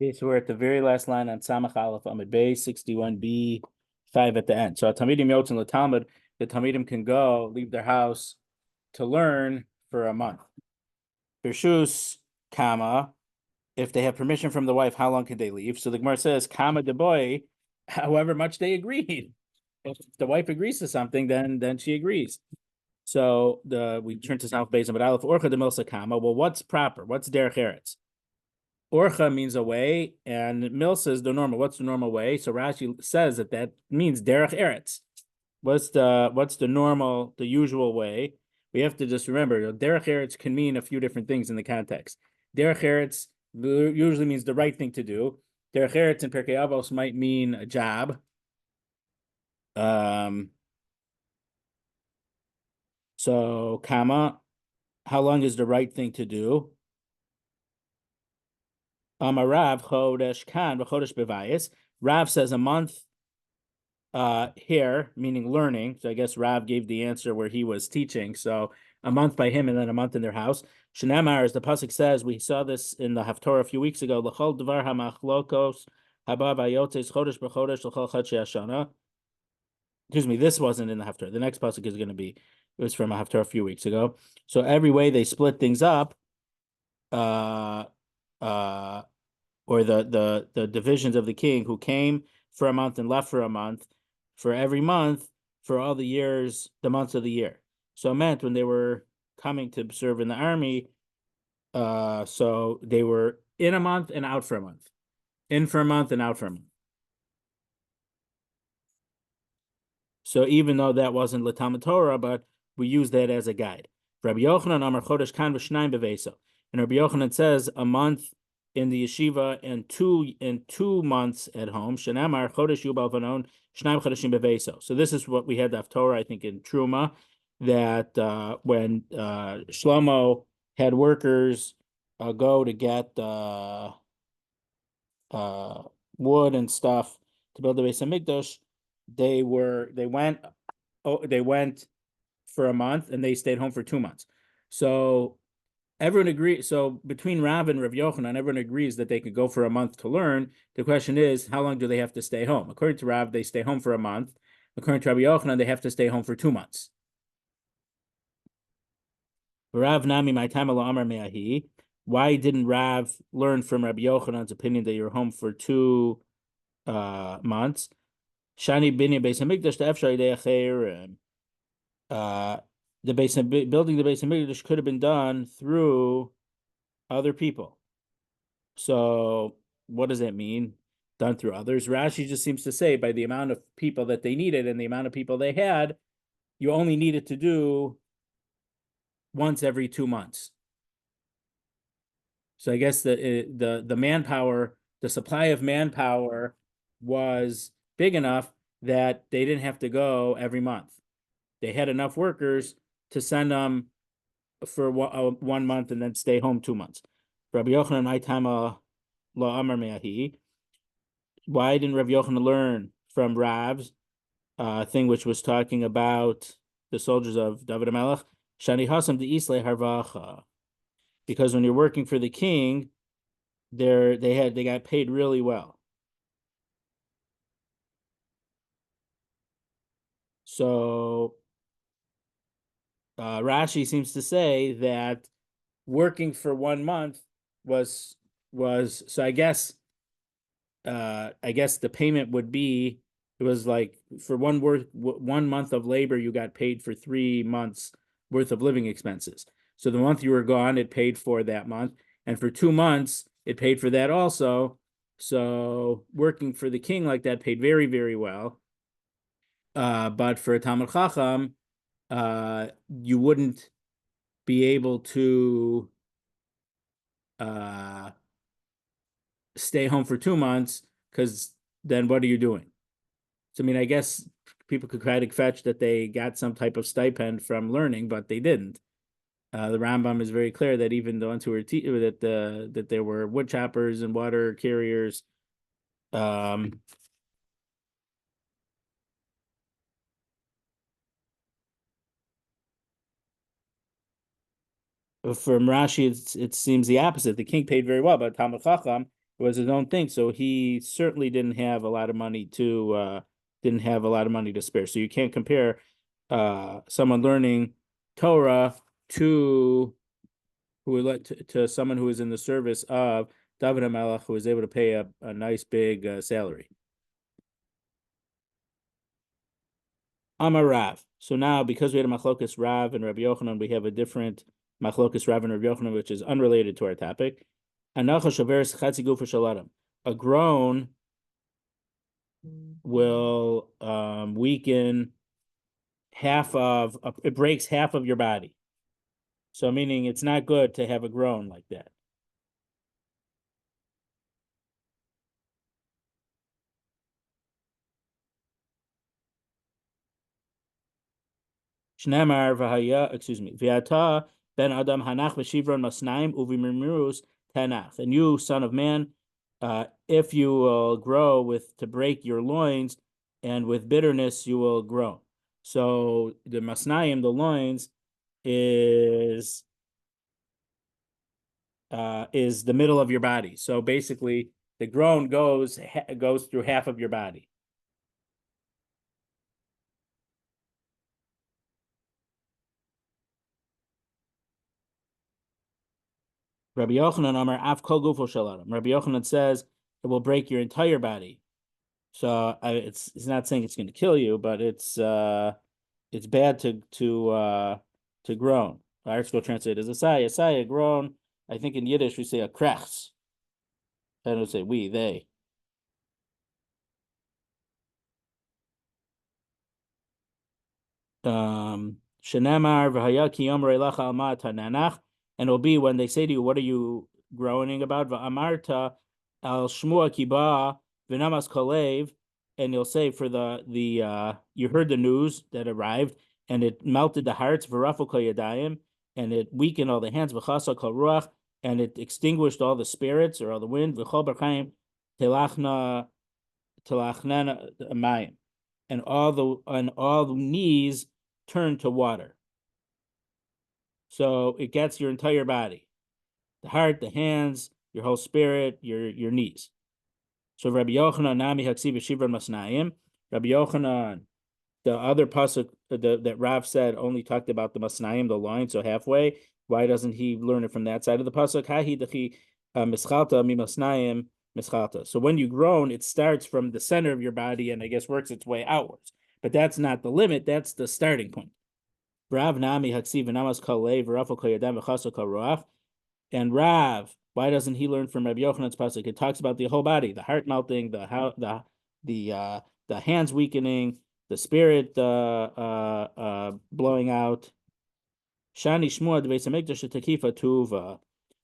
Okay, so we're at the very last line on Samach Aleph Amid Bey, 61b, 5 at the end. So Talmidim Yotzin LaTalmud, the Talmidim can go, leave their house to learn for a month. Birshus, comma, if they have permission from the wife, how long can they leave? So the Gemara says, comma de boy, however much they agreed. If the wife agrees to something, then she agrees. So we turn to South Basin, but Aleph Orcha de Milsa comma. Well, what's proper? What's derech eretz? Orcha means a way, and Milsa is the normal. What's the normal way? So Rashi says that means derech eretz. What's the normal, the usual way? We have to just remember, derech eretz can mean a few different things in the context. Derech eretz usually means the right thing to do. Derech eretz in Perkei Avos might mean a job. So comma, how long is the right thing to do? Rav chodesh kan v'chodesh bevayis. Rav says a month here, meaning learning. So I guess Rav gave the answer where he was teaching. So a month by him and then a month in their house. Shenamar, as the pasuk says, we saw this in the Haftorah a few weeks ago. L'chol dvar hamachlokos haba vayotes chodesh b'chodesh l'chol chadshei hashana. Excuse me, this wasn't in the Haftorah. The next pasuk is going to be, it was from a Haftorah a few weeks ago. So every way they split things up, or the divisions of the king who came for a month and left for a month, for every month, for all the years, the months of the year. So it meant when they were coming to serve in the army, so they were in a month and out for a month, in for a month and out for a month. So even though that wasn't L'Talmud Torah, but we use that as a guide. Rabbi Yochanan Amar Chodesh Kan v'Shnayim Beveso. And Rabbi Yochanan says a month in the yeshiva and 2 months at home. Shenamar Chodesh Yubal Vanon Shnayim Chodeshim Beveso. So this is what we had of Torah, I think, in Truma, that when Shlomo had workers go to get wood and stuff to build the Beis Hamikdash, they went for a month and they stayed home for 2 months. So everyone agrees. So between Rav and Rav Yochanan, everyone agrees that they could go for a month to learn. The question is, how long do they have to stay home? According to Rav, they stay home for a month. According to Rabbi Yochanan, they have to stay home for 2 months. Rav Nami, my time Amar Me'ahi. Why didn't Rav learn from Rabbi Yochanan's opinion that you're home for 2 months? Shani Bini Beis Hamikdash Efshar Yidei building the Beis Hamikdash could have been done through other people. So what does that mean? Done through others? Rashi just seems to say by the amount of people that they needed and the amount of people they had, you only needed to do once every 2 months. So I guess the manpower, the supply of manpower was big enough that they didn't have to go every month. They had enough workers to send them for 1 month and then stay home 2 months. Rabbi Yochanan, my time la Amar Me'ahi. Why didn't Rabbi Yochanan learn from Rav's thing, which was talking about the soldiers of David HaMelech? Shani Hasam de Isle Harvacha. Because when you're working for the king, they got paid really well. So Rashi seems to say that working for 1 month was so I guess the payment would be, it was like for 1 month of labor you got paid for 3 months worth of living expenses. So the month you were gone, it paid for that month, and for 2 months it paid for that also. So working for the king like that paid very, very well. But for a Talmid Chacham, you wouldn't be able to stay home for 2 months, because then what are you doing? So I mean, I guess people could try to fetch that they got some type of stipend from learning, but they didn't. The Rambam is very clear that even the ones who were that there were wood choppers and water carriers. From Rashi, it seems the opposite. The king paid very well, but Talmid Chacham, It was his own thing. So he certainly didn't have a lot of money to spare. So you can't compare someone learning Torah to to someone who is in the service of David HaMelech, who was able to pay a nice big salary. Amar Rav. So now, because we had a machlokas Rav and Rabbi Yochanan, we have a different machlokas Rav and Rabbi Yochanan, which is unrelated to our topic. Anacha shaveres chatzi gufa shaladim. A groan will weaken it breaks half of your body. So meaning it's not good to have a groan like that. Shnemar v'haya, excuse me, v'yata ben adam hanach v'shivron masnaim uvimirmirus tanach. And you, son of man, if you will grow to break your loins, and with bitterness you will grow. So the masnaim, the loins, is the middle of your body. So basically, the groan goes through half of your body. Rabbi Yochanan Amar Af Kol Gufo Shaladim. Rabbi Yochanan says it will break your entire body. So it's not saying it's going to kill you, but it's bad to groan. Our school translate as a groan. I think in Yiddish we say a krechs. I don't say we, they. Shenamar v'haya ki yomrei lacha alma tananach, and it'll be when they say to you, "What are you groaning about?" V'amarta al shmua kiba v'namas kolev, and you'll say for the you heard the news that arrived, and it melted the hearts v'rafu kol yadayim, and it weakened all the hands v'chasa kol ruach, and it extinguished all the spirits or all the wind v'chol barchaim telachna mayim, and all the knees turn to water. So it gets your entire body, the heart, the hands, your whole spirit, your knees. So Rabbi Yochanan nami haksiv shivran masnaim. Rabbi Yochanan, the other pasuk that Rav said only talked about the masnaim, the line, so halfway. Why doesn't he learn it from that side of the pasuk? Hahi dechi mischalta mi masnaim mischalta. So when you groan, it starts from the center of your body and I guess works its way outwards. But that's not the limit. That's the starting point. Rav nami haksiv v'namas kalev v'rafal kol yadam v'chaso kol ruach. And Rav, why doesn't he learn from Rabbi Yochanan's pasuk? It talks about the whole body, the heart melting, the hands weakening, the spirit blowing out. Shani Shmua the Beis Hamikdash Takifa Tuva.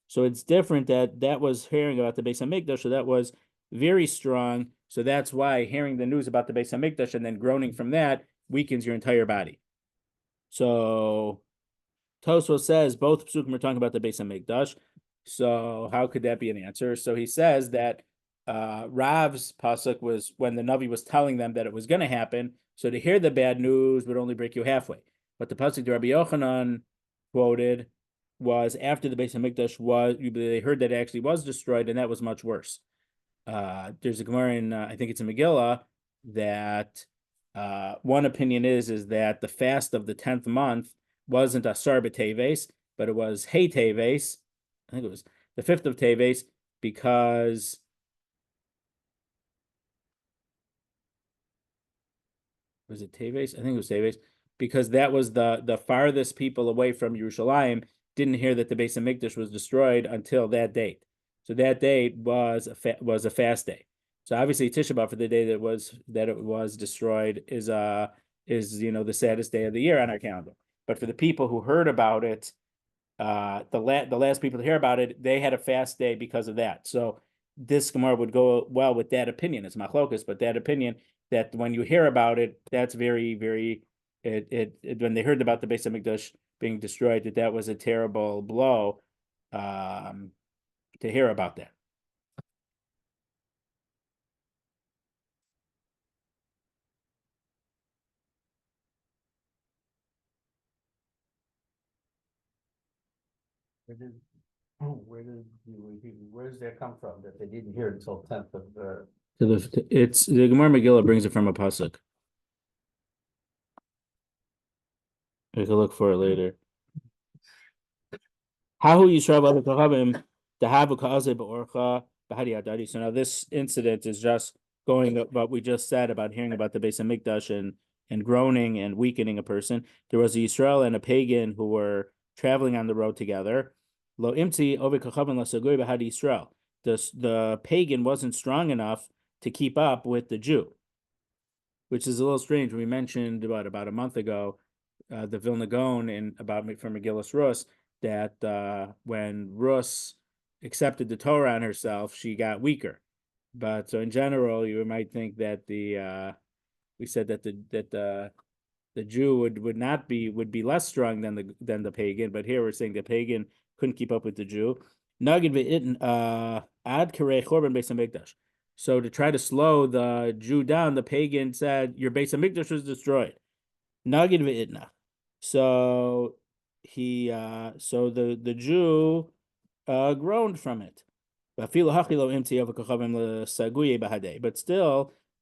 So it's different that was hearing about the Beis Hamikdash, so that was very strong. So that's why hearing the news about the Beis Hamikdash and then groaning from that weakens your entire body. So Tosfos says both psukim are talking about the Beis Hamikdash. So how could that be an answer? So he says that Rav's pasuk was when the Navi was telling them that it was going to happen. So to hear the bad news would only break you halfway. But the pasuk that Rabbi Yochanan quoted was after the Beis Hamikdash they heard that it actually was destroyed, and that was much worse. There's a Gemara in I think it's in Megillah that one opinion is that the fast of the 10th month wasn't Asar B'Teves, but it was Hey Teves. I think it was the 5th of Teves because was it Teves? I think it was Teves because that was the farthest people away from Yerushalayim didn't hear that the Beis Hamikdash was destroyed until that date. So that date was a fast day. So obviously Tisha B'Av for the day that it was destroyed is the saddest day of the year on our calendar. But for the people who heard about it, the last people to hear about it, they had a fast day because of that. So this Gemara would go well with that opinion. It's machlokas, but that opinion that when you hear about it, that's very, very. When they heard about the Beis Hamikdash being destroyed, that was a terrible blow. To hear about that. Where does that come from? That they didn't hear it until 10th of it's the Gemara Megillah brings it from a pasuk. We can look for it later. How Yisrael v'Kachavim Dahavu Ka'azeh B'Orcha B'Hadi Adadi. So now this incident is just going up what we just said about hearing about the Beis Hamikdash and groaning and weakening a person. There was a Yisrael and a pagan who were traveling on the road together. Lo imti Oved Kachavim L'Sagui B'Hadi Yisrael. The pagan wasn't strong enough to keep up with the Jew, which is a little strange. We mentioned about a month ago the Vilna Gaon from Megillas Rus that when Rus accepted the Torah on herself, she got weaker. But so in general, you might think that we said that the Jew would be less strong than the pagan, but here we're saying the pagan couldn't keep up with the Jew. Ad Karei Chorban Beis Hamikdash. So to try to slow the Jew down, the pagan said, "Your Beis Hamikdash was destroyed." Nagid ve'itna. So the Jew groaned from it. But still,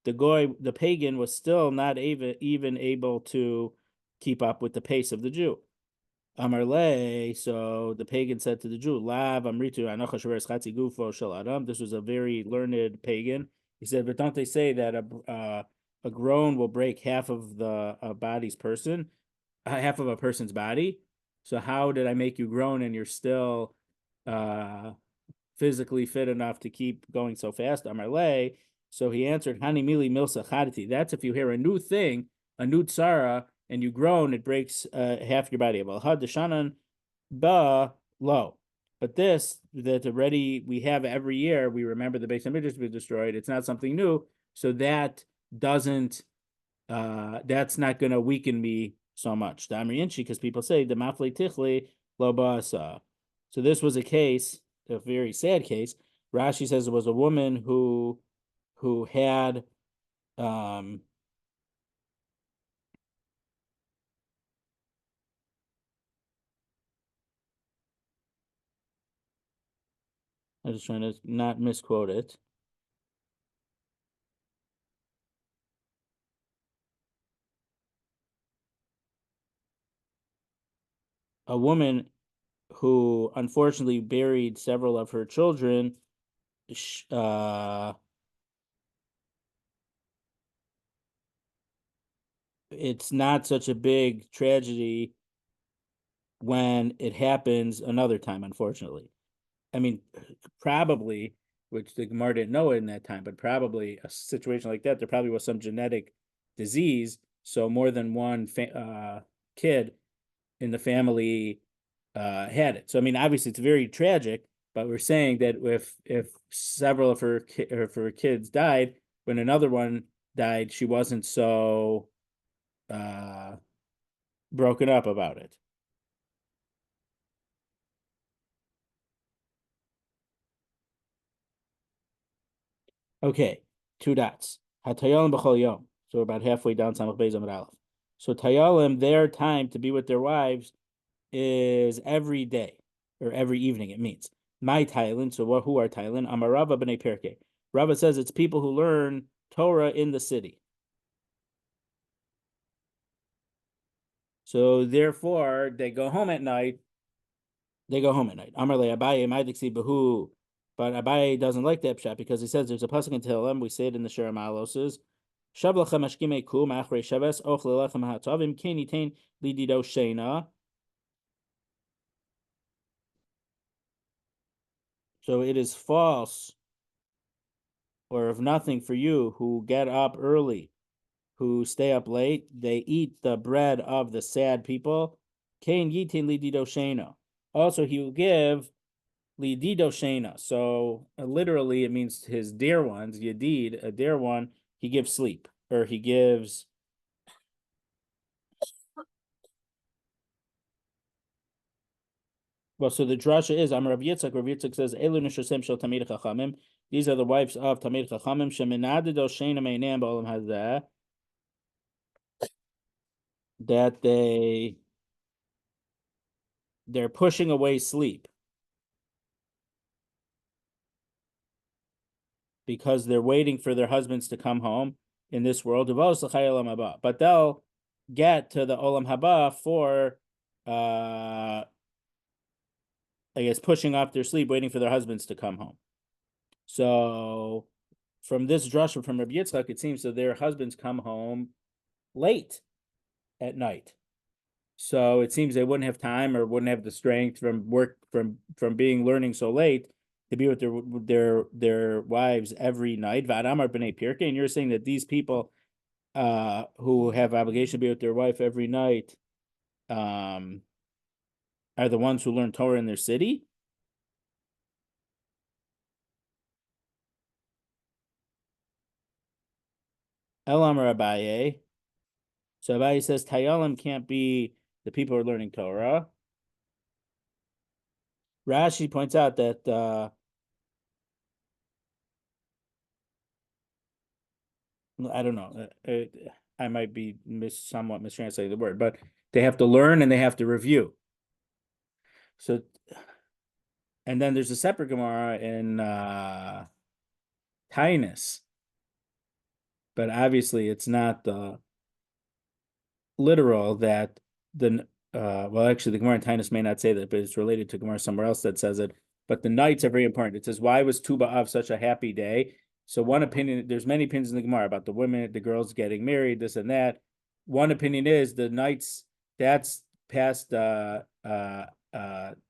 the pagan was still not even able to keep up with the pace of the Jew. Amarle, so the pagan said to the Jew, Lav Amritu Anochash Chatzi Gufo Shel Adam. This was a very learned pagan. He said, but don't they say that a groan will break half of the body's person, half of a person's body? So how did I make you groan and you're still physically fit enough to keep going so fast? Amarle. So he answered, Hani Mili Milsa Chaditi. That's if you hear a new thing, a new tsara, and you groan, it breaks half your body. Ba low. But this that already we have every year, we remember the Beis Hamikdash was destroyed. It's not something new, so that doesn't. That's not going to weaken me so much. Because people say the mafle tichli lo ba'asa. So this was a case, a very sad case. Rashi says it was a woman who had I'm just trying to not misquote it. A woman who unfortunately buried several of her children. It's not such a big tragedy when it happens another time, unfortunately. I mean, probably, which the Gemara didn't know in that time, but probably a situation like that, there probably was some genetic disease. So more than one kid in the family had it. So I mean, obviously, it's very tragic. But we're saying that if several of her kids died, when another one died, she wasn't so broken up about it. Okay, 2 dots. Hatayalim b'chol yom. So we're about halfway down Samach Beis Amud Aleph. So tayalim, their time to be with their wives is every day or every evening. It means my Thailand. So who are Thailand? Amarava b'nei Perke. Rava says it's people who learn Torah in the city. So therefore, they go home at night. Amarle Abaye Maidiksi Bahu. But Abaye doesn't like that pshat because he says there's a pasuk in Tehillim. We say it in the Shir Maloses. Shablacha mashkime ku ma'achrei shaves och lelechem ha'tovim kenitain lidido sheina. So it is false or of nothing for you who get up early, who stay up late. They eat the bread of the sad people. Kain yitin lidido sheina. Also, he will give Lidido Shena. So literally, it means his dear ones. Yadid, a dear one. He gives sleep, or he gives. Well, so the drasha is Amar Rav Yitzchak. Rav Yitzchak says Elu Nishosem Shel Tamid Chachamim. These are the wives of Tamid Chachamim. Sheminadido Shena Meinam Ba'olam Hazeh. That they're pushing away sleep. because they're waiting for their husbands to come home in this world. But they'll get to the olam haba for I guess pushing off their sleep, waiting for their husbands to come home. So from this drasha from Rabbi Yitzchak, it seems that their husbands come home late at night. So it seems they wouldn't have time or wouldn't have the strength from work from being learning so late to be with their wives every night. V'adamar b'nei pirkei, and you're saying that these people who have obligation to be with their wife every night are the ones who learn Torah in their city. Elam Abaye. So Abaye says Tayalim can't be the people who are learning Torah. Rashi points out that I don't know. I might be somewhat mistranslating the word, but they have to learn and they have to review. So, and then there's a separate Gemara in Tainus, but obviously it's not literal that the well, actually, the Gemara in Tainus may not say that, but it's related to Gemara somewhere else that says it. But the nights are very important. It says, "Why was Tu B'Av such a happy day?" So one opinion, there's many opinions in the Gemara about the women, the girls getting married, this and that. One opinion is the nights that's past the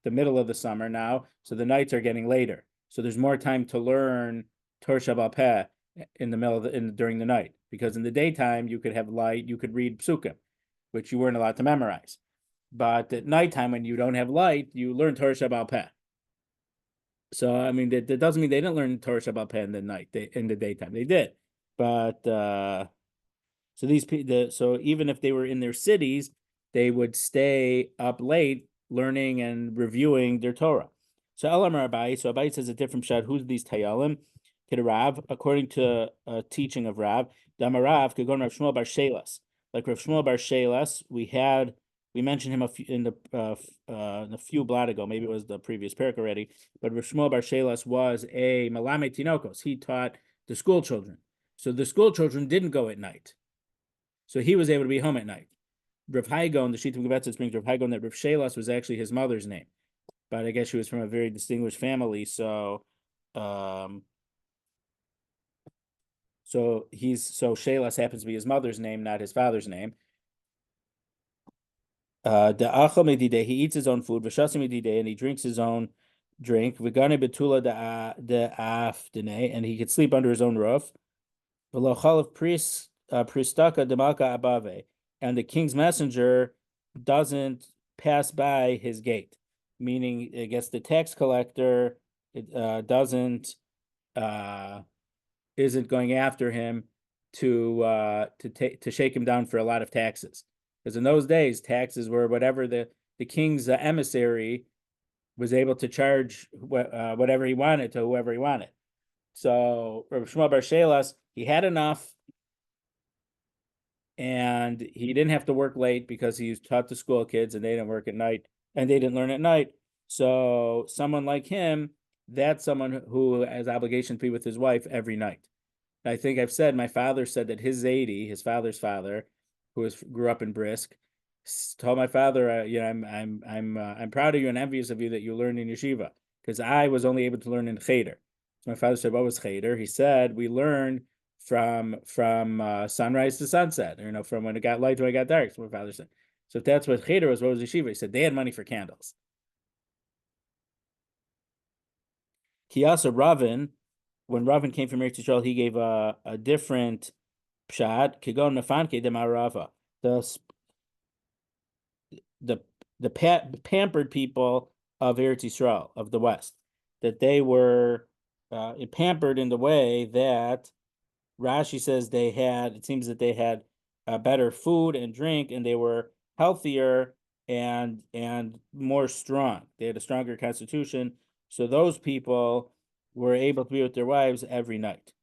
middle of the summer now, so the nights are getting later. So there's more time to learn Torah Shabbat Peh in the middle of during the night, because in the daytime you could have light, you could read psukim, which you weren't allowed to memorize. But at nighttime, when you don't have light, you learn Torah Shabbat Peh. So I mean, that doesn't mean they didn't learn Torah Shabbat Peh in the night. In the daytime, they did. But so even if they were in their cities, they would stay up late learning and reviewing their Torah. So Elam Rabbi, so Abai says a different shot. Who's these Tayalim? Rav, according to a teaching of Rav, Damarav could go to Rav Shmuel Bar Shelas. Like Rav Shmuel Bar Shelas, we mentioned him in a few blot ago. Maybe it was the previous parak already. But Rav Shmuel Bar Shelas was a Malame Tinokos. He taught the school children. So the school children didn't go at night. So he was able to be home at night. Rav Haigon, the Shittim Gevetzes brings Rav Haigon that Rav Shelas was actually his mother's name. But I guess she was from a very distinguished family. So Shelas happens to be his mother's name, not his father's name. The achal medideh, he eats his own food. V'shasi medideh, and he drinks his own drink. V'gane betula de afdene, and he could sleep under his own roof. V'lo chalav pristaka de malka abave, and the king's messenger doesn't pass by his gate, meaning I guess the tax collector isn't going after him to shake him down for a lot of taxes. Because in those days, taxes were whatever the king's emissary was able to charge whatever he wanted to whoever he wanted. So Rabbi Shmuel Bar Shelas, he had enough, and he didn't have to work late because he taught the school kids, and they didn't work at night, and they didn't learn at night. So someone like him, that's someone who has obligation to be with his wife every night. I think I've said, my father said that his Zaidi, his father's father, who grew up in Brisk, told my father, I'm proud of you and envious of you that you learned in yeshiva, because I was only able to learn in cheder. So my father said, what was cheder? He said, we learned from sunrise to sunset, from when it got light to when it got dark. So my father said. So if that's what cheder was, what was yeshiva? He said they had money for candles. Kiyasa Ravin, when Ravin came from Eretz Yisrael, he gave a different pshat. Kigon Nafanke de Marava, the pampered people of Eretz Yisrael, of the West, that they were pampered in the way that Rashi says they had. It seems that they had better food and drink, and they were healthier and more strong. They had a stronger constitution. So those people were able to be with their wives every night.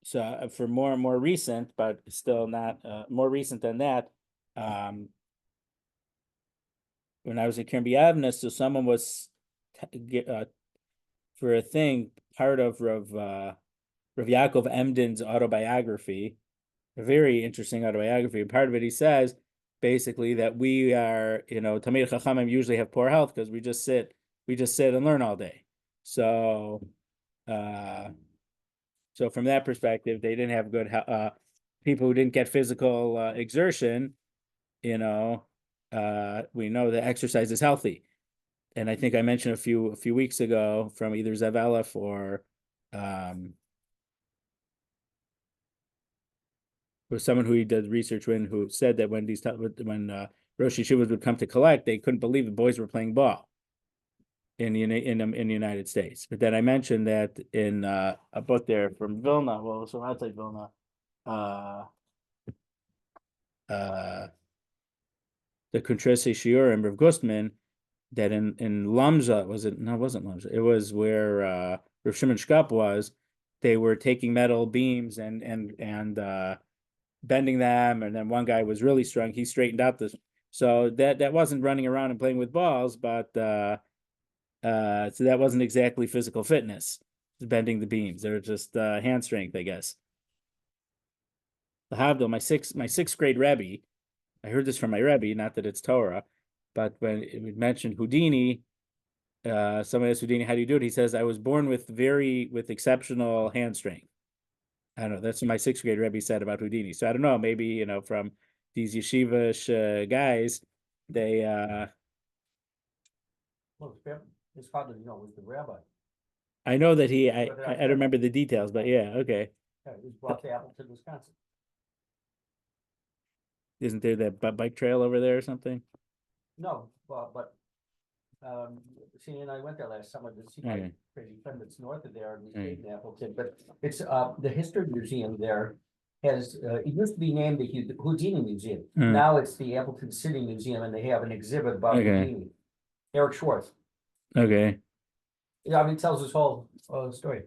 So for more recent, but still not more recent than that, when I was at Kiryat Yavne, so someone was for a thing, part of Rav Yaakov Emden's autobiography, a very interesting autobiography. Part of it, he says basically that we are, Talmid Chachamim usually have poor health because we just sit and learn all day. So, so from that perspective, they didn't have good people who didn't get physical exertion. We know that exercise is healthy, and I think I mentioned a few weeks ago from either Zev Aleph or was someone who he did research with, who said that when Rosh Yeshivas would come to collect, they couldn't believe the boys were playing ball in the United States. But then I mentioned that in a book there from Vilna, well, so outside Vilna, the Kuntresi Shiurim Rav Gustman, that in Lamza, it wasn't Lamza, it was where Rav Shimon Shkop was, they were taking metal beams and bending them, and then one guy was really strong, he straightened out this, so that wasn't running around and playing with balls, but so that wasn't exactly physical fitness, bending the beams. They were just hand strength, I guess. The Havdil, my sixth grade Rabbi, I heard this from my Rebbe, not that it's Torah, but when we mentioned Houdini, someone asked Houdini, how do you do it? He says, I was born with exceptional hand strength. I don't know, that's what my sixth grade Rebbe said about Houdini. So I don't know, maybe, from these yeshivish guys, they... Well, his father, was the rabbi. I know that I don't remember the details, but yeah, okay. Yeah, he was brought to Appleton, Wisconsin. Isn't there that bike trail over there or something? No, but she and I went there last summer to see my crazy friend that's north of there, and we stayed in Appleton. But it's the History Museum there has it used to be named the Houdini Museum. Now it's the Appleton City Museum, and they have an exhibit about Houdini. Eric Schwartz. Okay. Yeah, I mean, he tells his whole story.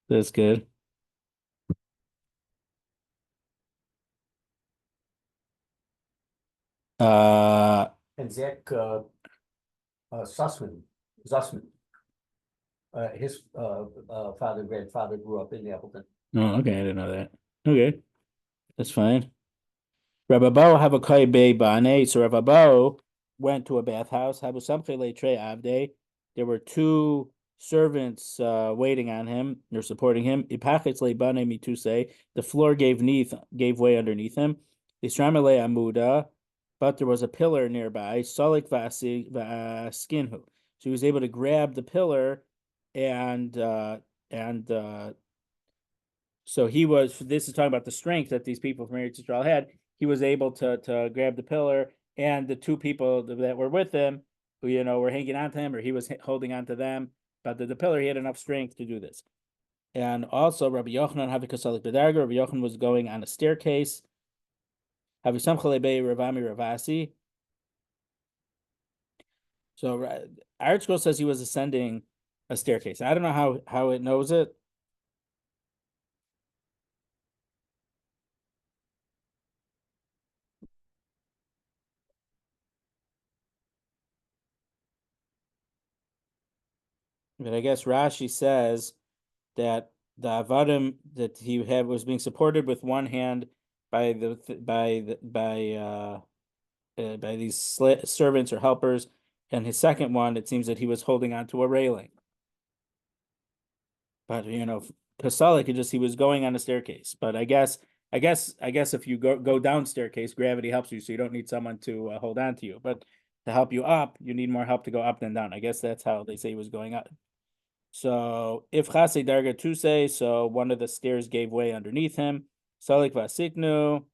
That's good. And Zach Zussman, his grandfather grew up in Appleton. Oh, okay, I didn't know that. Okay, that's fine. Rabbi Bo have a kai bay bane. So Rabbi Bo went to a bathhouse. Habu samchele tre avde. There were two servants waiting on him. They're supporting him. Ipachitz le bane mituse. The floor gave way underneath him. Isramele amuda. But there was a pillar nearby, Salik Vaskinhu. So he was able to grab the pillar, and so he was. This is talking about the strength that these people from Eretz Yisrael had. He was able to grab the pillar, and the two people that were with him, who were hanging on to him, or he was holding on to them. But the pillar, he had enough strength to do this. And also, Rabbi Yochanan Havikasalik Bedarga. Rabbi Yochanan was going on a staircase. Havisam Chalebe Ravami Ravasi. So Art Scroll says he was ascending a staircase. I don't know how it knows it. But I guess Rashi says that the avadim that he had was being supported with one hand by these servants or helpers, and his second one, it seems that he was holding onto a railing. But Kasalik, he was going on a staircase. But I guess if you go down staircase, gravity helps you, so you don't need someone to hold on to you. But to help you up, you need more help to go up than down. I guess that's how they say he was going up. So if Chase Darga Tuse, so one of the stairs gave way underneath him. Salik Vasiknu.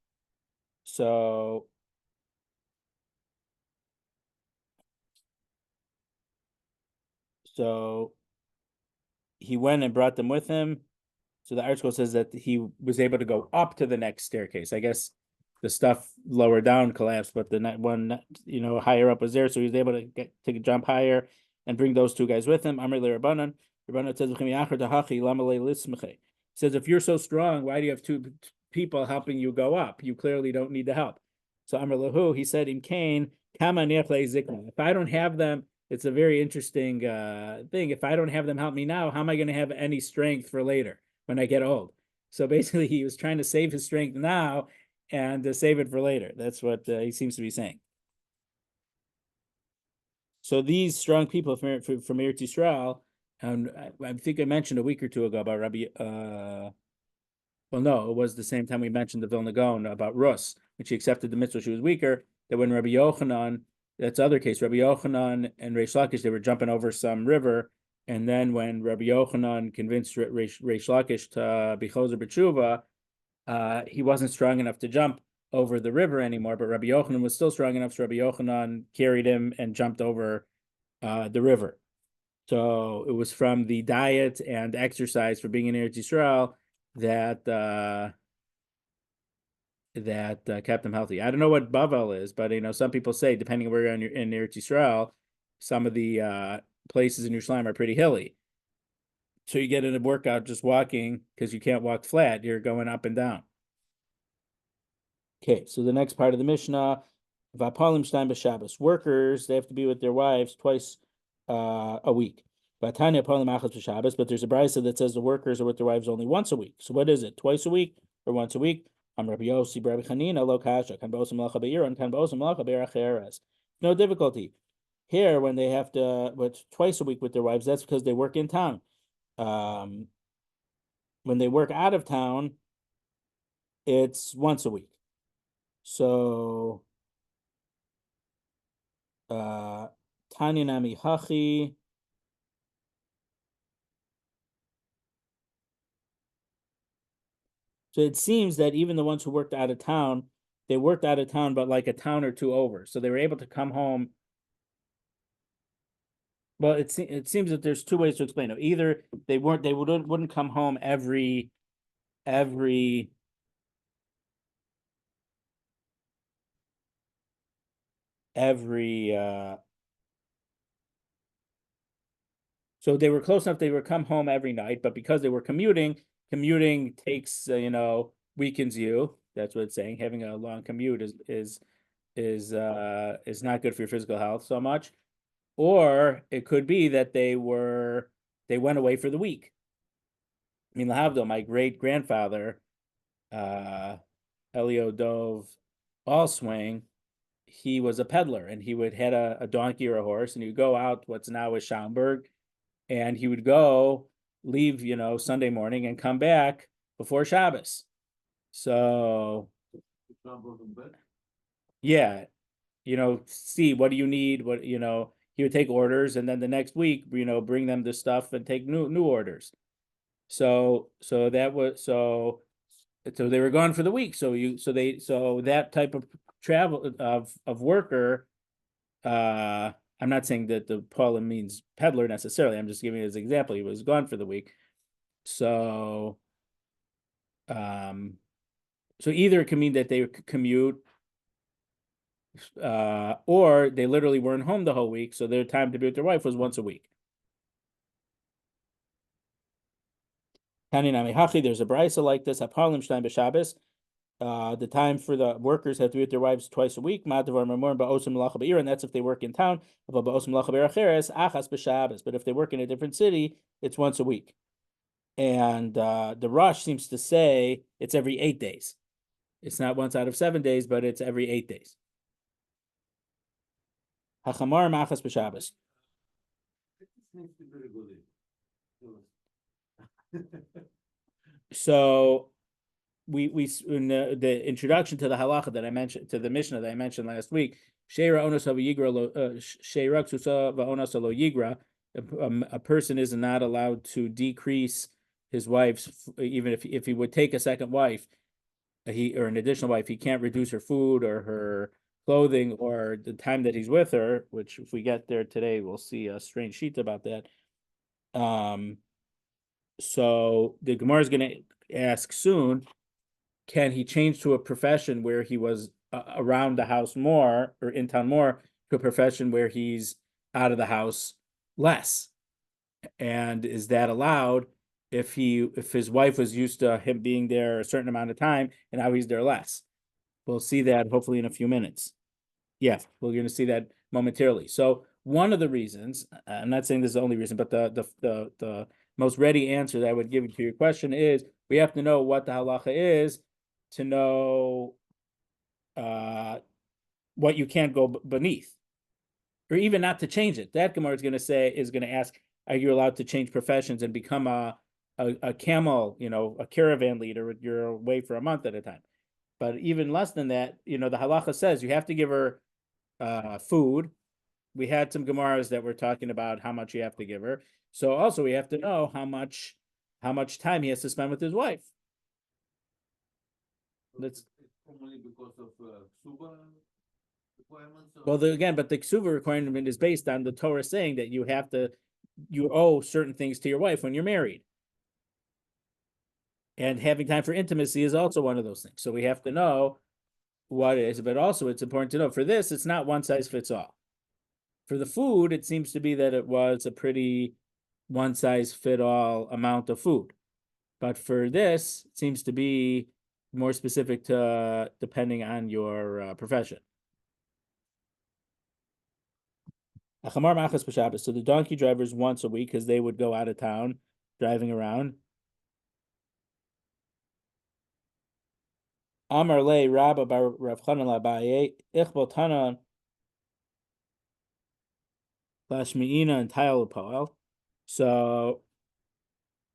So he went and brought them with him. So the article says that he was able to go up to the next staircase. I guess the stuff lower down collapsed, but the one higher up was there, so he was able to take a jump higher and bring those two guys with him. Amr le Rabbanan. Rabbanan says, if you're so strong, why do you have two people helping you go up? You clearly don't need the help. So Amr Lahu, he said, in Cain, if I don't have them, it's a very interesting thing. If I don't have them help me now, how am I going to have any strength for later when I get old? So basically, he was trying to save his strength now and to save it for later. That's what he seems to be saying. So these strong people from Eretz Yisrael, and I think I mentioned a week or two ago about Rabbi. Well, no, it was the same time we mentioned the Vilna Gaon about Rus, when she accepted the mitzvah, she was weaker. That when Rabbi Yochanan, that's the other case, Rabbi Yochanan and Reish Lakish, they were jumping over some river, and then when Rabbi Yochanan convinced Reish Lakish to be Choser B'tshuva, he wasn't strong enough to jump over the river anymore, but Rabbi Yochanan was still strong enough, so Rabbi Yochanan carried him and jumped over the river. So it was from the diet and exercise for being in Eretz Yisrael that kept him healthy. I don't know what Bavel is, but some people say depending on where you're in Eretz Yisrael, some of the places in Yerushalayim are pretty hilly. So you get in a workout just walking because you can't walk flat. You're going up and down. Okay, so the next part of the Mishnah, Vapalim Shtaim b'Shabbos. Workers, they have to be with their wives twice a week. Vatanya Palim Achas b'Shabbos, but there's a brisa that says the workers are with their wives only once a week. So what is it? Twice a week or once a week? I'm Rabbi Yossi, Rabbi Chanina, Lo Kasha, Kan Bosam Lacha Be'ir, and Kan Bosam Lacha Be'eracheres. No difficulty. Here, when they have to, but twice a week with their wives, that's because they work in town. When they work out of town, it's once a week. So, Tanya Nami Hachi. So it seems that even the ones who worked out of town, they worked out of town, but like a town or two over. So they were able to come home. Well, it seems that there's two ways to explain it. Either they wouldn't come home every so they were close enough they would come home every night, but because they were commuting takes weakens you. That's what it's saying. Having a long commute is not good for your physical health so much. Or it could be that they went away for the week. I mean, Lahavdil, my great grandfather, Elio Dov Allswing, he was a peddler, and he would had a donkey or a horse, and he would go out what's now is Schaumburg, and he would leave Sunday morning and come back before Shabbos. So yeah, see what do you need, what he would take orders, and then the next week bring them the stuff and take new orders. So that was so they were gone for the week. So that type of travel of worker, I'm not saying that the Pauline means peddler necessarily. I'm just giving it as an example. He was gone for the week. So so either it can mean that they commute, or they literally weren't home the whole week, so their time to be with their wife was once a week. There's a brisa like this. The time for the workers have to be with their wives twice a week, and that's if they work in town. But if they work in a different city, it's once a week. And the Rosh seems to say it's every 8 days. It's not once out of 7 days, but it's every 8 days. Hachamar machas b'Shabbos. So we in the introduction to the halacha that I mentioned, to the Mishnah that I mentioned last week, a person is not allowed to decrease his wife's, even if he would take a second wife, or an additional wife, he can't reduce her food or her clothing or the time that he's with her, which if we get there today, we'll see a strange sheet about that. So the Gemara is going to ask soon, can he change to a profession where he was around the house more or in town more, to a profession where he's out of the house less? And is that allowed if his wife was used to him being there a certain amount of time and now he's there less? We'll see that hopefully in a few minutes. Yeah, we're going to see that momentarily. So one of the reasons, I'm not saying this is the only reason, but the most ready answer that I would give to your question is we have to know what the halacha is to know what you can't go beneath, or even not to change it. That Gemara is going to ask, are you allowed to change professions and become a camel, a caravan leader? You're away for a month at a time. But even less than that, the halacha says you have to give her food. We had some Gemaras that were talking about how much you have to give her. So also we have to know how much time he has to spend with his wife. That's only because of Ksuba requirements. but the Ksuva requirement is based on the Torah saying that you owe certain things to your wife when you're married. And having time for intimacy is also one of those things. So we have to know what it is, but also it's important to know for this, it's not one size fits all. For the food, it seems to be that it was a pretty one size fit all amount of food. But for this, it seems to be more specific to depending on your profession. So the donkey drivers once a week because they would go out of town driving around. Amar le Rabbi bar Rav Chanan Labaye Ichbal Tanan Lashmiina and Tile Poel. So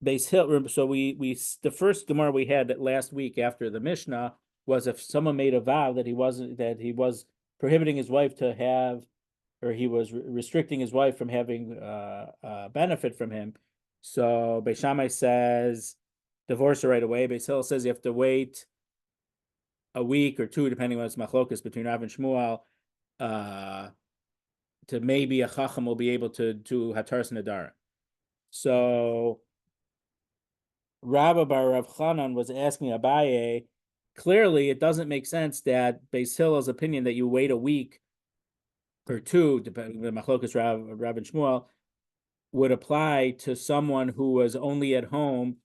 Beis Hill. So we the first Gemara we had last week after the Mishnah was if someone made a vow that he was prohibiting his wife to have, or he was restricting his wife from having benefit from him. So Beis Shammai says divorce her right away. Beis Hill says you have to wait a week or two, depending on what's machlokas between Rav and Shmuel, to maybe a chacham will be able to do hataras nadara. So Rabbi bar Rav Chanan was asking Abaye, clearly it doesn't make sense that Beis Hillel's opinion that you wait a week or two, depending on machlokas Rav and Shmuel, would apply to someone who was only at home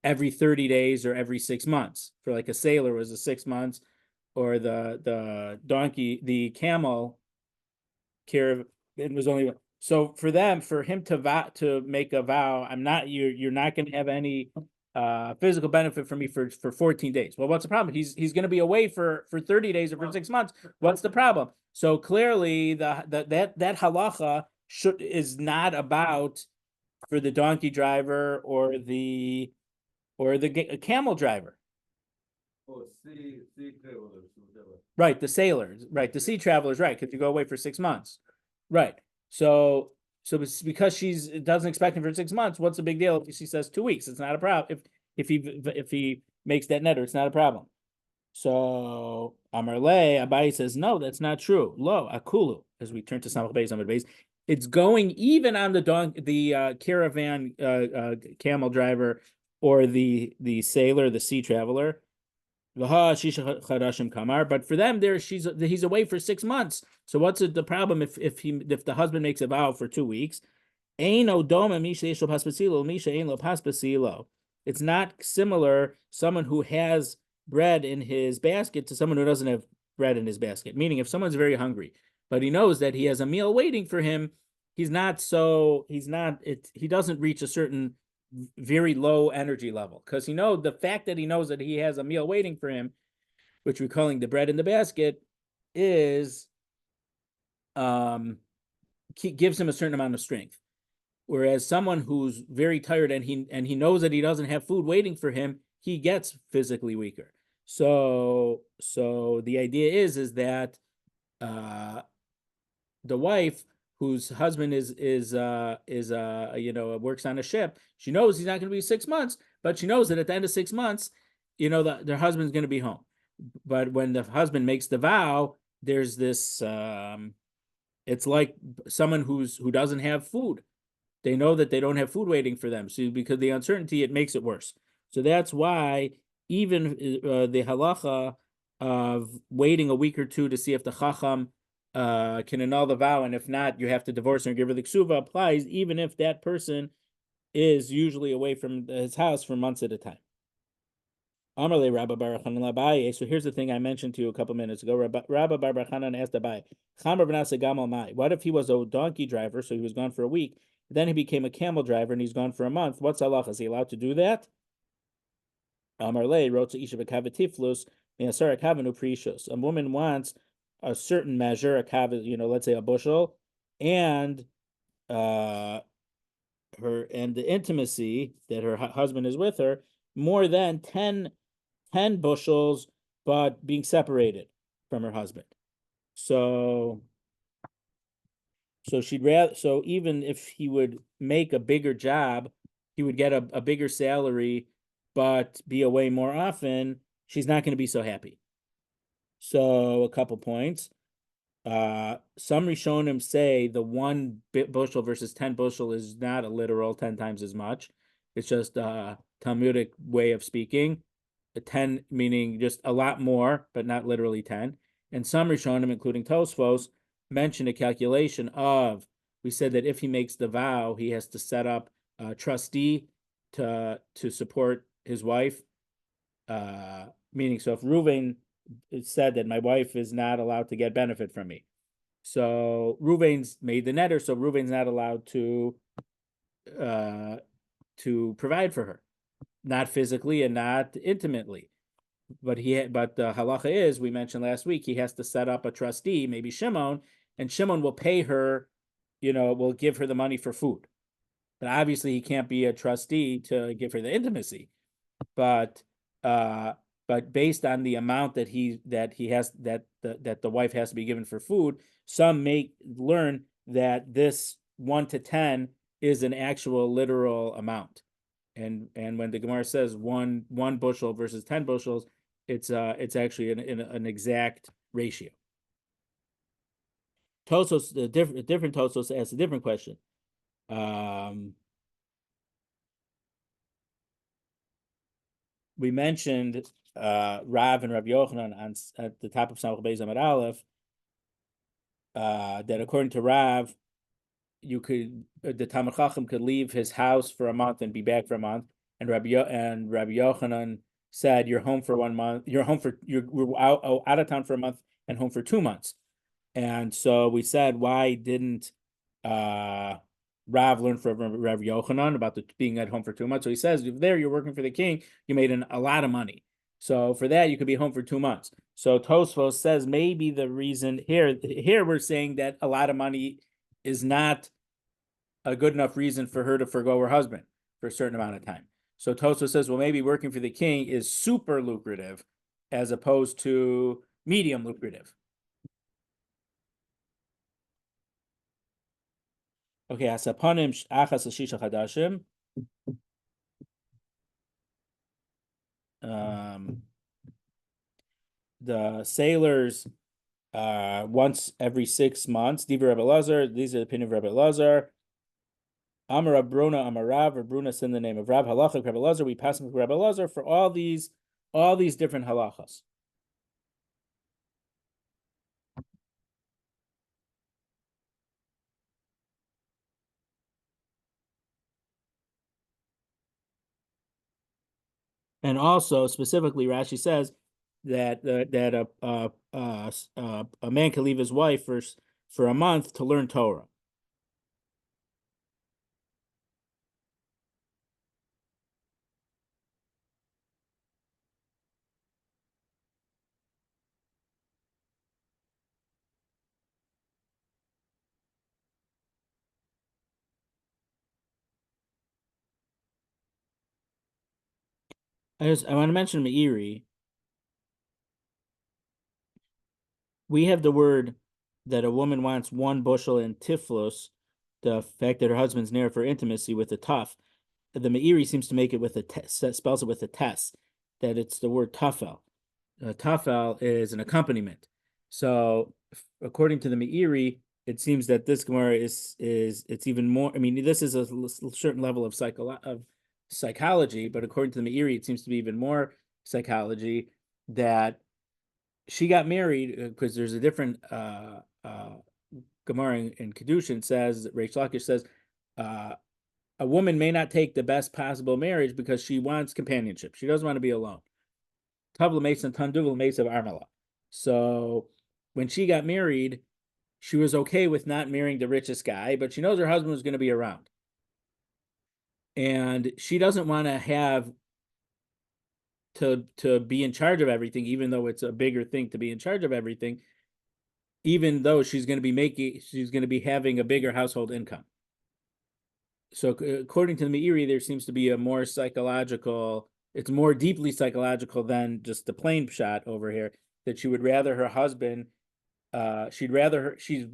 every 30 days or every 6 months. For like a sailor was a 6 months, or the donkey, the camel caravan was only. So for him to make a vow, you're not going to have any physical benefit from me for 14 days. Well, what's the problem? He's going to be away for 30 days or for 6 months. What's the problem? So clearly that halacha is not about for the donkey driver or the camel driver. Oh, sea travelers, whatever. Right, the sailors, right, the sea travelers, right, because you go away for 6 months. Right. So it's because she doesn't expect him for 6 months, what's the big deal if she says 2 weeks? It's not a problem. If he makes that netter, it's not a problem. So Amar Le, Abaye says, no, that's not true. Lo, akulu, as we turn to Samach Beis Amud Beis, it's going even on the caravan camel driver or the sailor, the sea traveler. But for them, he's away for 6 months. So what's the problem if the husband makes a vow for 2 weeks? It's not similar someone who has bread in his basket to someone who doesn't have bread in his basket. Meaning, if someone's very hungry, but he knows that he has a meal waiting for him, he doesn't reach a certain very low energy level, because the fact that he knows that he has a meal waiting for him, which we're calling the bread in the basket, is gives him a certain amount of strength. Whereas someone who's very tired and he knows that he doesn't have food waiting for him, he gets physically weaker. So the idea is that the wife whose husband works on a ship, she knows he's not going to be 6 months, but she knows that at the end of 6 months, their husband's going to be home. But when the husband makes the vow, there's this. It's like someone who doesn't have food. They know that they don't have food waiting for them. So because the uncertainty, it makes it worse. So that's why even the halacha of waiting a week or two to see if the chacham can annul the vow, and if not, you have to divorce her and give her the ksuva, applies even if that person is usually away from his house for months at a time. Amarle Rabba Bar Chanan Abaye. So here's the thing I mentioned to you a couple minutes ago. Rabba Bar Chanan asked Abaye, Chamar B'nasa Gamal Mai. What if he was a donkey driver, so he was gone for a week, then he became a camel driver and he's gone for a month? What's halacha? Is he allowed to do that? Amarle wrote to Isha B'Kavatiflus, Me'asar Akavanu Precious. A woman wants a certain measure, a kav, let's say a bushel, and her and the intimacy that her husband is with her more than 10 bushels, but being separated from her husband. So she'd rather, so even if he would make a bigger job, he would get a bigger salary, but be away more often, she's not going to be so happy. So a couple points. Some Rishonim say the 1 bushel versus 10 bushel is not a literal 10 times as much. It's just a Talmudic way of speaking. 10 meaning just a lot more, but not literally 10. And some Rishonim, including Tosfos, mention a calculation of, we said that if he makes the vow, he has to set up a trustee to support his wife. Meaning, so if Reuven said that my wife is not allowed to get benefit from me, so Reuven's made the netter, so Reuven's not allowed to provide for her, not physically and not intimately. But the halacha is, we mentioned last week, he has to set up a trustee, maybe Shimon, and Shimon will pay her, will give her the money for food. But obviously he can't be a trustee to give her the intimacy. But based on the amount that he has, that the wife has to be given for food, some may learn that this 1 to 10 is an actual literal amount. And when the Gemara says one bushel versus 10 bushels, it's actually an exact ratio. Tosos, the different Tosos asks a different question. We mentioned Rav and Rabbi Yochanan at the top of Samach Beis Amud Aleph, that according to Rav, the Talmid Chacham could leave his house for a month and be back for a month, and Rabbi Yochanan said, "You're home for 1 month. You're out of town for a month and home for 2 months." And so we said, why didn't Rav learned from Rabbi Yochanan about being at home for 2 months? So he says, if there you're working for the king, you made a lot of money. So for that, you could be home for 2 months. So Tosfos says maybe the reason here we're saying that a lot of money is not a good enough reason for her to forgo her husband for a certain amount of time. So Tosfos says, well, maybe working for the king is super lucrative as opposed to medium lucrative. Okay, asaponim achas shisha chadashim. The sailors once every 6 months. Divrei Rabbi Lazar. These are the opinion of Rabbi Lazar. Amar Bruna, Amar Rav. Bruna said in the name of Rav Halacha Rabbi Lazar. We pass with Rabbi Lazar for all these different halachas. And also specifically, Rashi says that a man can leave his wife for a month to learn Torah. I want to mention Meiri. We have the word that a woman wants 1 bushel in tiflos, the fact that her husband's near for intimacy with a tough. The Meiri seems to make it with spells it with a test, that it's the word tafel. Tafel is an accompaniment. So according to the Meiri, it seems that this Gemara is it's even more. I mean, this is a certain level of psychology, but according to the Meiri, it seems to be even more psychology, that she got married because there's a different Gemara in Kedushin says, Reish Lakish says, a woman may not take the best possible marriage because she wants companionship. She doesn't want to be alone. Tav l'meis and tanduv l'meis of Armala. So when she got married, she was okay with not marrying the richest guy, but she knows her husband was going to be around. And she doesn't want to have to be in charge of everything, even though it's a bigger thing to be in charge of everything, even though she's going to be having a bigger household income. So according to the Meiri, there seems to be a more psychological, it's more deeply psychological than just the plain shot over here, that she would rather her husband, she'd rather her, she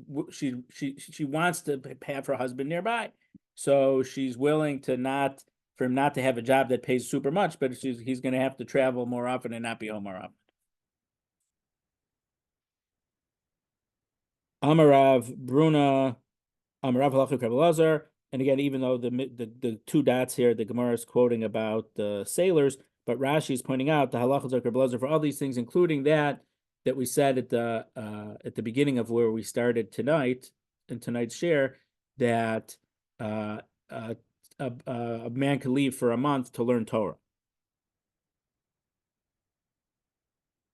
wants to have her husband nearby. So she's willing to for him not to have a job that pays super much, but he's going to have to travel more often and not be home more often. Amarav Bruna, Amarav Halacha Kabbalazar. And again, even though the two dots here, the Gemara is quoting about the sailors, but Rashi is pointing out the halachas of Kabbalah for all these things, including that we said at the beginning of where we started tonight in tonight's share, that a man can leave for a month to learn Torah.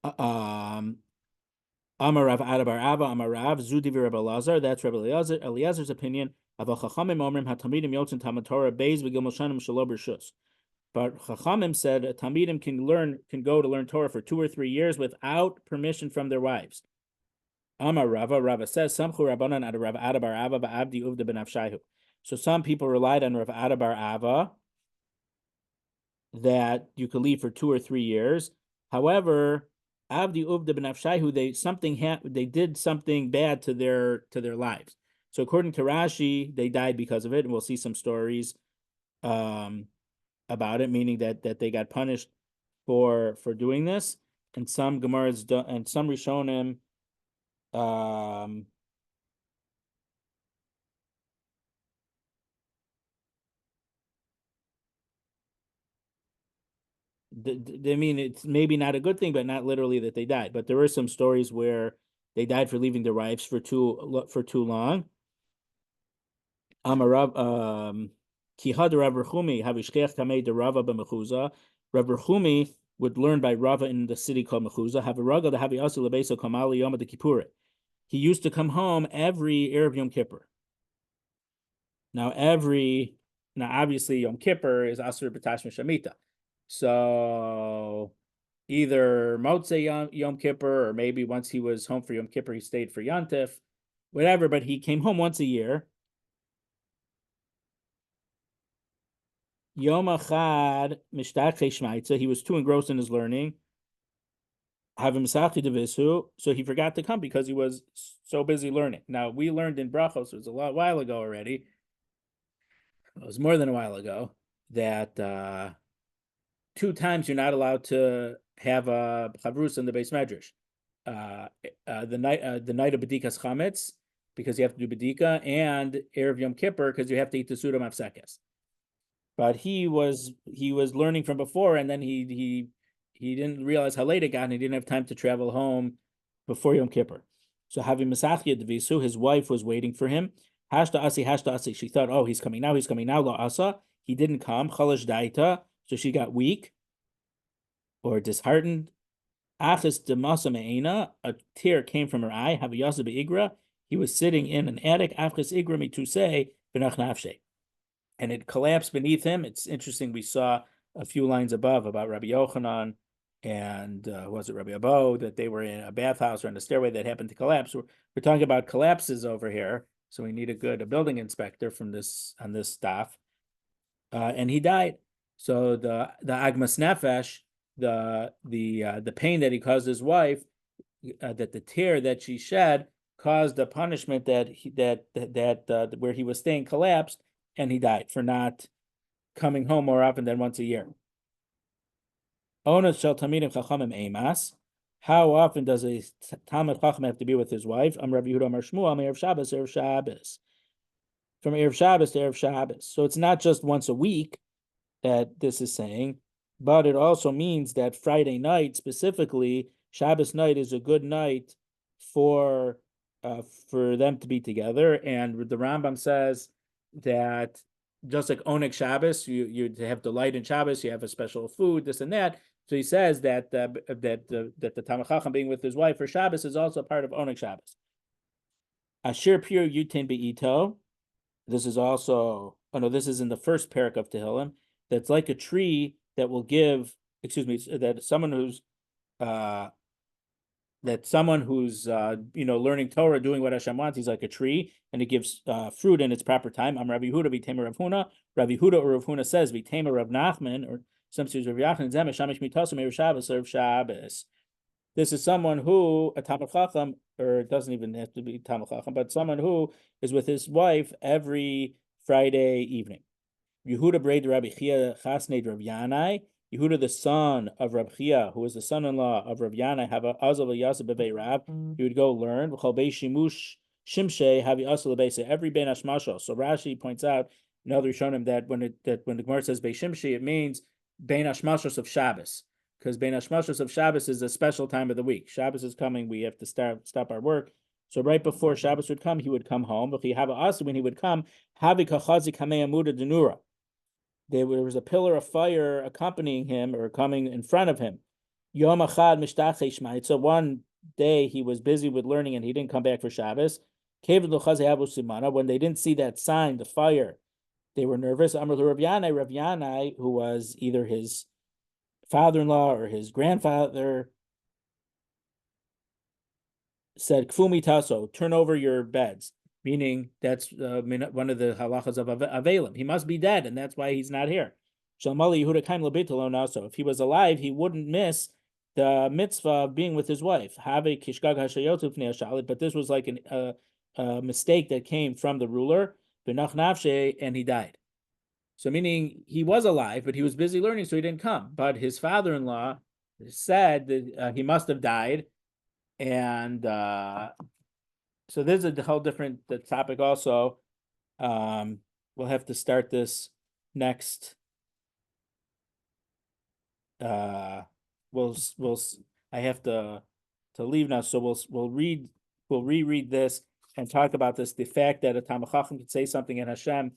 Amarav Adabar Ava Amarav Zudivi Rabbi Lazar. That's Rabbi Eliezer's opinion. But Chachamim said a Talmidim can go to learn Torah for 2 or 3 years without permission from their wives. Amar Rava says Samchu Rabbanan ad Rav Adabar Ava ba'abdi uvda ben Avshaihu. So some people relied on Rav Adabar Ava that you could leave for 2 or 3 years. However, Abdi uvda ben Avshaihu, they did something bad to their lives. So according to Rashi, they died because of it, and we'll see some stories about it, meaning that they got punished for doing this. And some Gemaras and some Rishonim they mean it's maybe not a good thing, but not literally that they died. But there were some stories where they died for leaving their wives for too long. Amarav Kihad Rav Rechumi Havishkech Tamei de Rava b'Mechuza. Rav Rechumi would learn by Rava in the city called Mechuza. Haviraga the Havi Asu Lebeso Kamali Yom de Kippur. He used to come home every Erev Yom Kippur. Now obviously Yom Kippur is Asur B'Tashma Shemitah. So either Motzei Yom Kippur, or maybe once he was home for Yom Kippur, he stayed for Yantif, whatever, but he came home once a year. Yom Achad Mishtachei Shmaitza, he was too engrossed in his learning. Havim Sachi Devisu, so he forgot to come because he was so busy learning. Now, we learned in Brachos, it was a while ago already. It was more than a while ago, that 2 times you're not allowed to have a chavrus in the Beis Medrash. The night of B'dikas Chametz, because you have to do B'dika, and Erev Yom Kippur, because you have to eat the Sudam Afsekes. But he was learning from before, and then he didn't realize how late it got, and he didn't have time to travel home before Yom Kippur. So having Masachia Devisu, his wife was waiting for him. Hashta Asi. She thought, oh, he's coming now. Lo Asa. He didn't come. Chalash Daita. So she got weak or disheartened. Achis Demasa Me'ena. A tear came from her eye. Haviyasa Be'igra. He was sitting in an attic. Achis Igra Mituse Benach Nafshe. And it collapsed beneath him. It's interesting. We saw a few lines above about Rabbi Yochanan and was it Rabbi Abo, that they were in a bathhouse or in a stairway that happened to collapse. We're talking about collapses over here, so we need a building inspector on this staff. And he died. So the Agmas Nefesh, the pain that he caused his wife, that the tear that she shed caused the punishment that where he was staying collapsed, and he died for not coming home more often than once a year. Onah shel Talmidim Chachamim Eimas. How often does a Talmid Chacham have to be with his wife? Rabbi Yehuda Amar Shmuel, Erev Shabbos. From Erev Shabbos to Erev Shabbos. So it's not just once a week that this is saying, but it also means that Friday night, specifically, Shabbos night is a good night for them to be together. And the Rambam says that just like Oneg Shabbos, you have delight in Shabbos, you have a special food, this and that. So he says that the Talmid Chacham being with his wife for Shabbos is also part of onah Shabbos. Asher pure yutin beito. This is also, oh no, this is in the first parak of Tehillim. That's like a tree that will give, excuse me, that someone who's learning Torah, doing what Hashem wants, he's like a tree, and it gives fruit in its proper time. I'm Rabbi Huda v'Tamer Rav Huna. Rabbi Huda or Rav Huna says v'Tamer Rav Nachman, or some says Rav Yachin Zem Shamish Mitasim Erev Shabbos serve Shabbos. This is someone who a Talmid Chacham, or it doesn't even have to be Talmid Chacham, but someone who is with his wife every Friday evening. Yehuda braid Rabbi Chia Chasnei Rav Yanai. Yehuda, the son of Rabbi Chia, who was the son-in-law of Rabbi Yanai, have a Azav Yaseh Bevei Rab. He would go learn. V'chol Bei Shimush Shimshei Havi Asel Lebeise. Every Ben Hashmashal. So Rashi points out in other Rishonim that when the Gemara says Bei Shimshei, it means Ben Hashmashos of Shabbos, because Ben Hashmashos of Shabbos is a special time of the week. Shabbos is coming. We have to stop our work. So right before Shabbos would come, he would come home. But when he would come, Havi Kachazi Kamei Amuda Denura. There was a pillar of fire accompanying him or coming in front of him. Yom Achad Mishtachei Shmait. So one day he was busy with learning and he didn't come back for Shabbos. When they didn't see that sign, the fire, they were nervous. Amar Rav Yanai, who was either his father-in-law or his grandfather, said, Kfumi Taso, turn over your beds. Meaning that's one of the halachas of Avelim. He must be dead, and that's why he's not here. If he was alive, he wouldn't miss the mitzvah of being with his wife. But this was like a mistake that came from the ruler, and he died. So meaning he was alive, but he was busy learning, so he didn't come. But his father-in-law said that he must have died, and so this is a whole different topic also. We'll have to start this next. I have to leave now, so we'll reread this and talk about this. The fact that a Talmid Chacham could say something and Hashem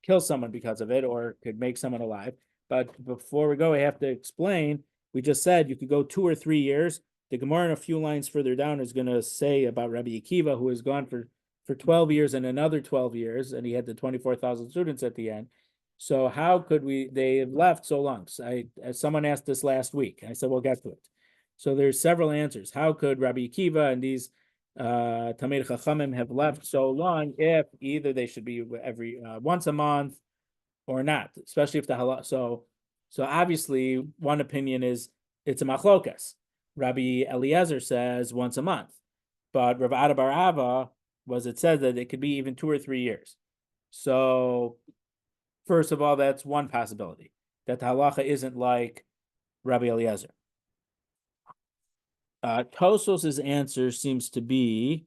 kill someone because of it, or could make someone alive. But before we go, I have to explain. We just said you could go 2 or 3 years. The Gemara, a few lines further down, is going to say about Rabbi Akiva, who has gone for 12 years and another 12 years, and he had the 24,000 students at the end. So how could they have left so long? So someone asked this last week, and I said, we'll get to it. So there's several answers. How could Rabbi Akiva and these Talmid Chachamim have left so long if either they should be every once a month or not, especially if the halach. So obviously, one opinion is it's a machlokas. Rabbi Eliezer says once a month, but Rav Ada bar Ava it said that it could be even 2 or 3 years. So first of all, that's one possibility, that the halacha isn't like Rabbi Eliezer. Tosos's answer seems to be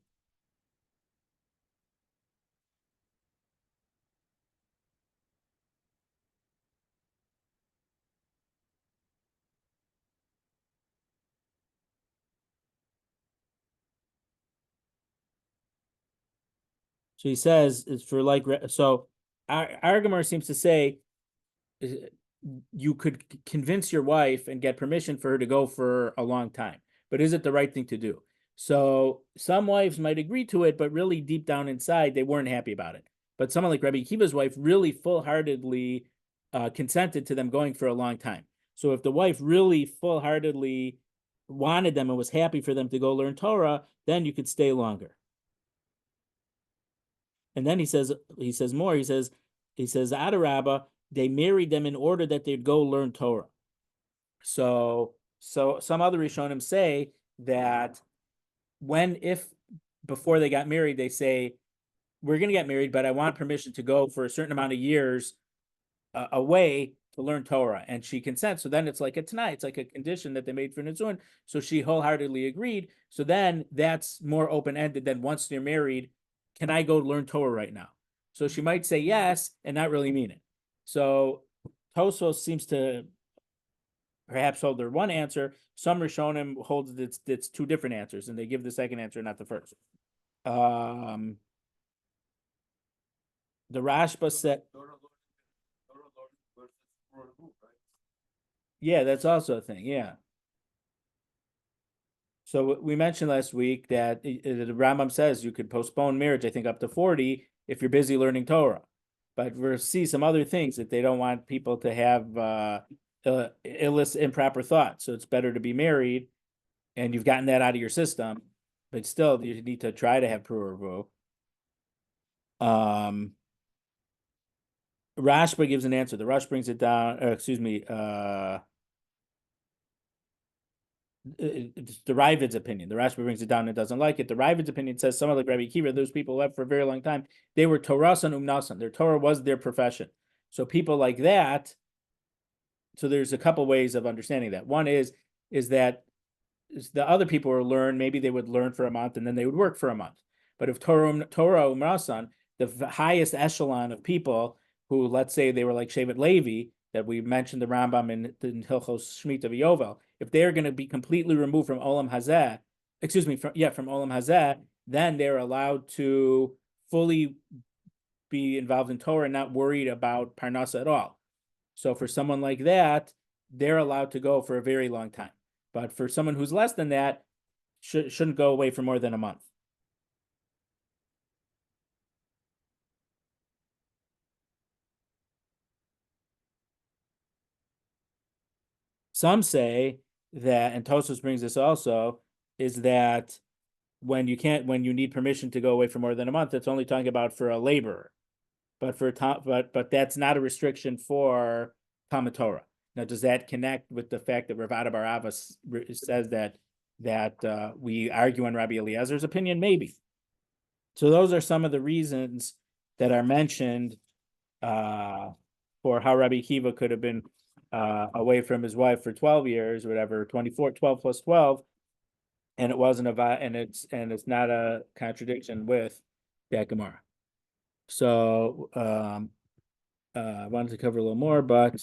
so he says it's for like, so our Gemara seems to say you could convince your wife and get permission for her to go for a long time, but is it the right thing to do? So some wives might agree to it, but really deep down inside, they weren't happy about it. But someone like Rabbi Akiva's wife really full-heartedly consented to them going for a long time. So if the wife really full-heartedly wanted them and was happy for them to go learn Torah, then you could stay longer. And then he says more. He says, Adarabba, they married them in order that they'd go learn Torah. So some other Rishonim say that before they got married, they say, we're going to get married, but I want permission to go for a certain amount of years away to learn Torah. And she consents. So then it's like a Tanai. It's like a condition that they made for Nizun. So she wholeheartedly agreed. So then that's more open-ended than once they're married, can I go learn Torah right now? So she might say yes and not really mean it. So Tosos seems to perhaps hold their one answer. Some Rishonim hold it's 2 different answers, and they give the second answer, not the first. The Rashba said, Yeah, that's also a thing, yeah. So we mentioned last week that the Rambam says you could postpone marriage, I think, up to 40 if you're busy learning Torah. But we see some other things that they don't want people to have illicit, improper thoughts. So it's better to be married, and you've gotten that out of your system. But still, you need to try to have pruruvu. Rashba gives an answer. The Rush brings it down. Excuse me. It's the Ravid's opinion. The Rashba brings it down and doesn't like it. The Ravid's opinion says someone like Rabbi Akiva, those people left for a very long time. They were Torasan Umnasan. Their Torah was their profession. So people like that. So there's a couple ways of understanding that. One is that the other people will learn. Maybe they would learn for a month and then they would work for a month. But if Torah Umnasan, the highest echelon of people who, let's say, they were like Shevet Levi, that we mentioned the Rambam in Hilchos Shemitah V'Yovel, if they're going to be completely removed from Olam Hazeh, from Olam Hazeh, then they're allowed to fully be involved in Torah and not worried about Parnasa at all. So for someone like that, they're allowed to go for a very long time. But for someone who's less than that, shouldn't go away for more than a month. Some say that, and Tosos brings this also, is that when you need permission to go away for more than a month, it's only talking about for a laborer. But that's not a restriction for Talmud Torah. Now, does that connect with the fact that Rav Ada bar Abba says that we argue on Rabbi Eliezer's opinion? Maybe. So those are some of the reasons that are mentioned for how Rabbi Akiva could have been away from his wife for 12 years, whatever, 24, 12 plus 12, and it wasn't and it's not a contradiction with that Gemara. So I wanted to cover a little more, but